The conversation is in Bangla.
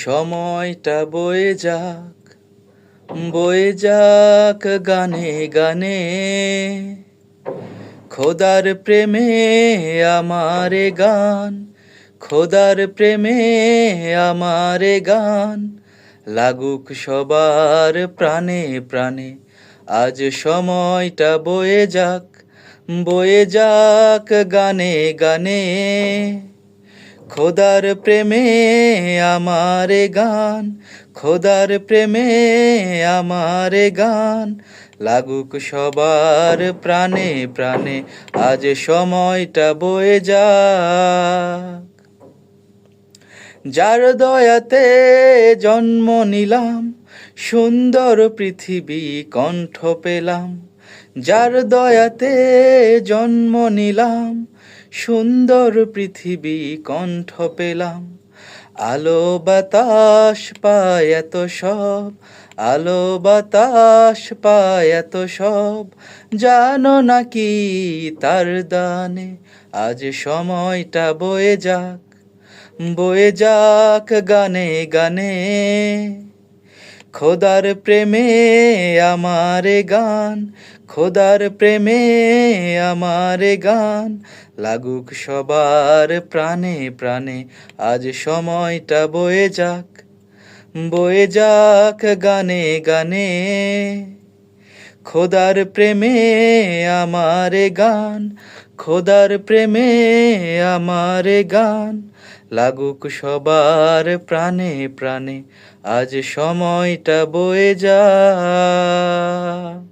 সময়টা বয়ে যাক গানে গানে, খোদার প্রেমে আমারে গান, খোদার প্রেমে আমারে গান, লাগুক সবার প্রাণে প্রাণে। আজ সময়টা বয়ে যাক গানে গানে, খোদার প্রেমে আমারে গান, খোদার প্রেমে আমারে গান, লাগুক সবার প্রাণে প্রাণে। আজ সময়টা বয়ে যাক। যার দয়াতে জন্ম নিলাম, সুন্দর পৃথিবী কণ্ঠ পেলাম। যার দয়াতে জন্ম নিলাম, সুন্দর পৃথিবী কণ্ঠ পেলাম। আলো বাতাস পায় এত সব, আলো বাতাস পায় এত সব, জানো নাকি তার দানে। আজ সময়টা বয়ে যাক গানে গানে, খোদার প্রেমে আমারে গান, খোদার প্রেমে আমারে গান, লাগুক সবার প্রাণে প্রাণে। আজ সময়টা বয়ে যাক গানে গানে, খোদার প্রেমে আমারে গান, খোদার প্রেমে আমারে গান, লাগুক সবার প্রাণে প্রাণে। আজ সময়টা বয়ে যাক।